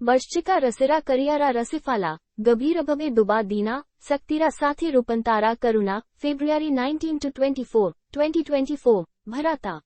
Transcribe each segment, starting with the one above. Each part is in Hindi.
वर्षचिका रसेरा करियारा रसिफाला गभीरभवे दुबा दीना सक्तिरा साथी रूपंतारा करुणा फेब्रुआरी 19 to 24, 2024 भराता।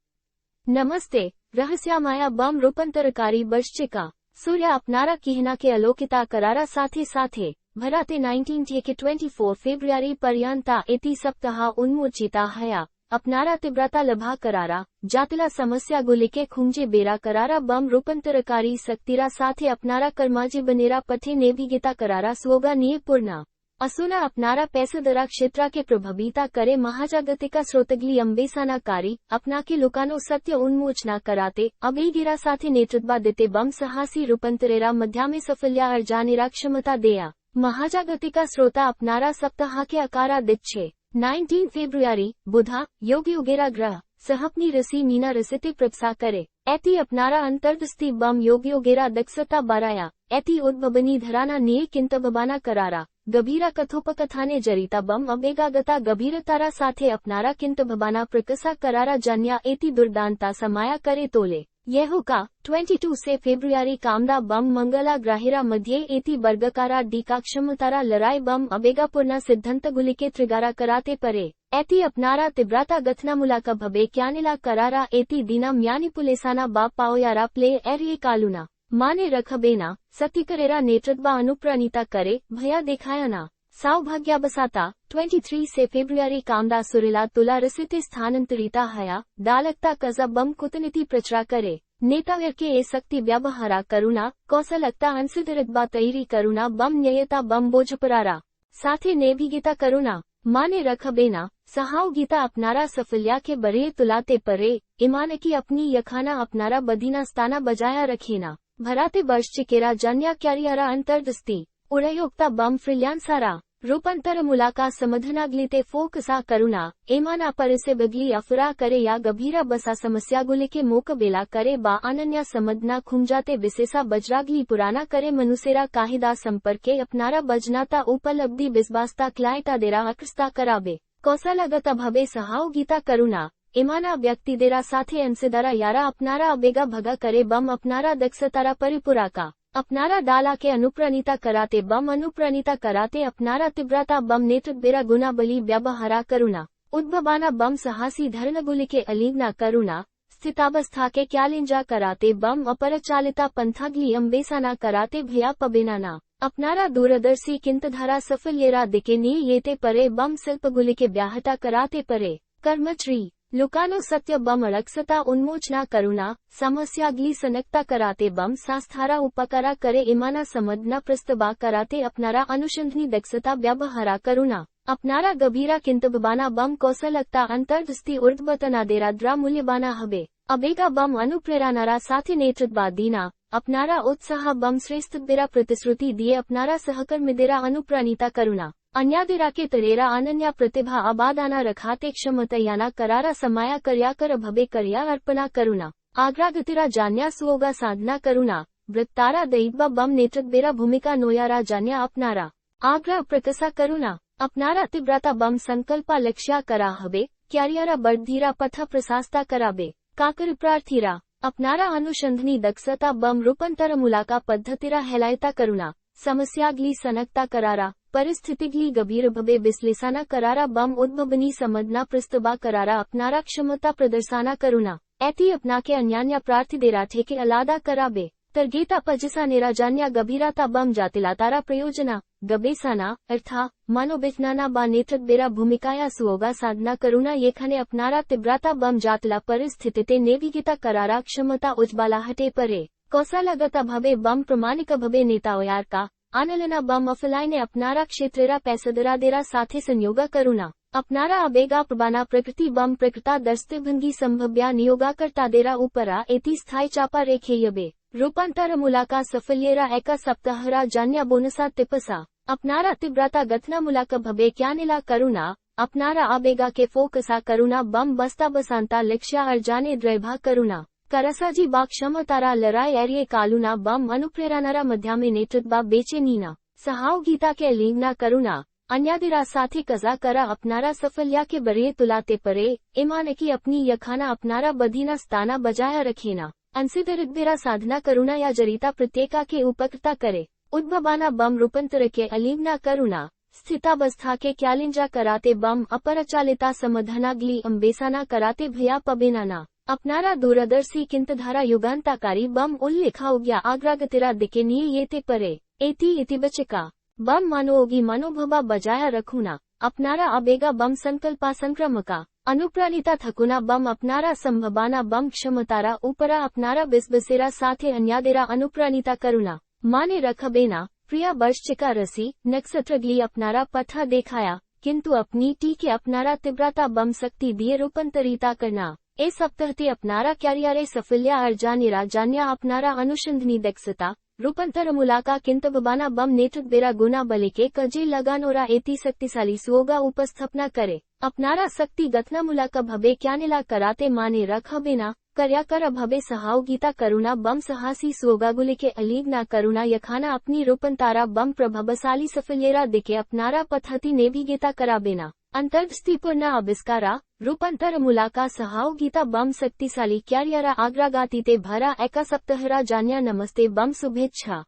नमस्ते रहस्यामाया बम रूपांतरकारी वर्षचिका सूर्य अपनारा किहना के अलोकिता करारा साथे साथे भराते 19 के 24 फेब्रुआरी पर्यंता एति सप्ताह उन्मोचिता हया अपनारा तीव्रता लभा करारा जातिला समस्या गुलिके खुंजे बेरा करारा बम रूपांतरकारी सक्तिरा साथे अपनारा कर्माजी बनेरा पथे नेभिगिता करारा स्वोगानीय पूर्ण असुना अपनारा पैसदरा क्षेत्रा के प्रभाविता करे महाजागतिका स्रोतगली अंबेसानाकारी अपना के लुकानो सत्य उन्मोचना कराते अबेगिरा साथे नेतृत्व देते बम सहासी रूपांतरेरा मध्या में सफल्या अर्जानेरा क्षमता देया महाजागतिका श्रोता अपनारा सप्ताह के अकारा दिच्छे 19 फेब्रुआरी बुधा योगी उगेरा ग्रह सहपनी रसी मीना रसिते प्रपसा करे ऐति अपनारा अंतर्दस्ती बम योगी उगेरा दक्षता बाराया ऐति उद्भबनी धराना निये किंतबबाना करारा गभीरा कथोपकथाने जरिता बम अबेगागता गभीरतारा साथे अपनारा किंतबबाना प्रकसा करारा जन्या एति दुर्दांता समाया करे तोले यह हुका 22 से फेब्रुआरी कामदा बम मंगला ग्राहिरा मध्य एति वर्गकारा डीका क्षमतारा लड़ाई बम अबेगापूर्णा सिद्धांत गुलिके त्रिगारा कराते परे ऐति अपनारा तीव्रता गथना मुलाका भबे क्यानिला करारा एति दीना म्यानी पुलेसाना बाप पाओयारा प्ले एरिये कालुना माने रखबेना सतिकरेरा नेतृत्व अनुप्राणिता करे भया देखायाना सौभाग्या बसाता 23 से फेब्रुआरी कामदा सुरिला तुला रसिते स्थानांतरिता हया दालकता कजा बम कुतनीति प्रचरा करे नेतावर के ए शक्ति व्यवहारा करुणा कौशलकता अंसिदरतबा तैरी करुणा बम न्ययता बम बोझपरारा साथे नेभिगिता करुणा माने रखबेना सहाव गीता अपनारा सफल्या के बरे तुलाते परे ईमान की अपनी यखाना अपनारा बदीना स्ताना बजाया रखेना भराते वर्ष चिकेरा जन्या क्यारियारा अंतर्दस्ती उड़योक्ता बम फ्रिल्यांसारा रूपांतर मुलाका समाधानाग्लिते फोकसा करुणा एमाना परिसे बगली अफरा करे या गभीरा बसा समस्या गुलिके मोकबेला करे बा अनन्या समदना खुंजाते विशेषा बजरागली पुराना करे मनुसेरा काहिदा संपर्के अपनारा बजनाता उपलब्धि बिस्बास्ता क्लायता देरा अक्रस्ता कराबे कौशलगता भबे सहाव गीता करुणा एमाना व्यक्ति देरा साथे अंशदारा यारा अपनारा अबेगा भगा करे बम अपनारा दक्षतारा परिपुराका अपनारा डाला के अनुप्राणिता कराते बम अनुप्राणिता कराते अपनारा तीव्रता बम नेतृत्व बेरा गुना बली व्यवहारा करुणा उद्भबाना बम सहासी धर्नगुली के अलीगना करुणा स्थितावस्था के क्यालिंजा कराते बम अपरचालिता पंथाग्ली अंबेसाना कराते भया पबेनाना अपनारा दूरदर्शी किंतधारा सफल्येरा दिके नी येते परे बम शिल्प गुली के ब्याहता कराते परे कर्मश्री लुकानो सत्य बम अड़क्षता उन्मोचना करुणा समस्याग्ली सनकता कराते बम सास्थारा उपकारा करे इमाना समदना प्रस्तबा कराते अपनारा अनुसंधनी दक्षता व्यवहारा करुणा अपनारा गभीरा किंतबबाना बम कौशलकता अंतर्दस्ती ऊर्ध्वतना देरा द्रा मूल्यबाना हबे अबेगा बम अनुप्रेरानारा साथे नेतृत्व दीना अपनारा उत्साह बम श्रेष्ठ बेरा प्रतिश्रुति दिए अपनारा सहकर्मिदेरा अनुप्राणिता करुणा अन्यादिरा के तरेरा अनन्या प्रतिभा अबादाना रखाते क्षमतयाना करारा समाया कर्या कर भबे कर्या अर्पणा करुणा आग्रागतिरा जान्या सुओगा साधना करुणा वृत्तारा दैवा बम नेतृत्वेरा भूमिका नोयारा जान्या अपनारा आग्रह प्रकसा करुणा अपनारा तीव्रता बम संकल्पा लक्ष्या करा हबे क्यारियारा बड़धीरा पथ प्रशास्ता कराबे काकर प्रार्थीरा अपनारा अनुसंधनी दक्षता बम रूपांतर मुलाका पद्धतिरा हेलायता करुणा समस्याग्ली सनकता करारा परिस्थितिग्ली गभीर भबे बिस्लेसाना करारा बम उद्भबनी समदना प्रस्तबा करारा अपनारा क्षमता प्रदर्शाना करुणा ऐति अपना के अन्यान्या प्रार्थी देरा ठेके अलादा कराबे तरगेता पजसा नेरा जान्या गभीराता बम जातिलातारा प्रयोजना गबेसाना अर्था मनोबिथनाना बा नेतृत्व बेरा भूमिकाया सुओगा साधना करुणा येखने अपनारा तीव्रता बम जातला परिस्थितिते नेविगिता करारा क्षमता उज्बाला हटे परे कौशलगता भबे बम प्रमाणिक भबे नेताओयार का आनलना बम अफलाइने अपनारा क्षेत्रेरा पैसदरा देरा साथे संयोगा करुणा अपनारा अबेगा प्रबाना प्रकृति बम प्रकृता दस्तेभंगी संभव्या नियोगा करता देरा ऊपरा एति स्थायी चापा रेखे यबे रूपांतर मुलाका सफल्येरा एका सप्ताहरा जान्या बोनसा तिपसा अपनारा तीव्रता गथना मुलाका भबे क्यानिला करुणा अपनारा अबेगा के फोकसा करुणा बम बस्ता बसांता लक्ष्या अर्जाने द्रैभा करुणा करसाजी बा क्षमतारा लड़ाई एरिये कालुना बम अनुप्रेरानारा मध्या में नेतृत्व बेचेनीना सहाव गीता के लींगना करुणा अन्यादिरा साथी कजा करा अपनारा सफल्या के बरिये तुलाते परे ईमान की अपनी यखाना अपनारा बदीना स्ताना बजाया रखेना ಅನ್ಸಿದರಿದ್ಬೇರ ಸಾಧನಾ ಕರುಣ ಯಾ ಜರಿತಾ ಪ್ರತ್ಯೇಕಕ್ಕೆ ಉಪಕೃತ ಕರೆ ಉದ್ಭವಾನ ಬಂ ರೂಪಾಂತರಕ್ಕೆ ಅಲೀವ್ನ ಕರುಣ ಸ್ಥಿತಾवस्था के क्यालिंजा कराते बम अपरचालिता समाधानाग्ली अंबेसाना कराते भया पबेनाना अपनारा दूरदर्शी किंतधारा युगांताकारी बम उल्लेखाउग्या आग्रागतिरा दिके निये येते परे एती इतिबचिका बम मानोगी मनोभवा बजाया रखुना अपनारा अबेगा बम संकल्पा संक्रमका अनुप्राणिता थकुना बम अपनारा संभबाना बम क्षमतारा ऊपरा अपनारा बिस्बसेरा साथे अन्यादेरा अनुप्राणिता करुणा माने रखबेना प्रिया बर्षचिका रसी नक्षत्रग्ली अपनारा पथा देखाया किंतु अपनी टी के अपनारा तिब्रता बम शक्ति दिए रूपांतरिता करना ए सप्ताहते अपनारा क्यारियारे सफल्या अर्जानिरा जान्या अपनारा अनुसंधनी दक्षता रूपांतर मुलाका किंतबबाना बम नेतृत्व बेरा गुना बले के कजे लगानोरा एती शक्तिशाली सुओगा उपस्थापना करे अपनारा शक्ति गतना मुलाका भबे क्यानेला कराते माने रखबेना कर्याकर भबे सहाव गीता करुणा बम सहासी सोगागुले के अलीगना करुणा यखाना अपनी रूपंतारा बम प्रभावशाली सफलेरा दिके अपनारा पद्धति ने भी गीता कराबेना अंतर्दृष्टिपूर्ण आविष्कारा रूपांतर मुलाका सहाव गीता बम शक्तिशाली क्यारियारा आग्रागातीते भरा एका सप्ताहरा जान्या नमस्ते बम शुभेच्छा।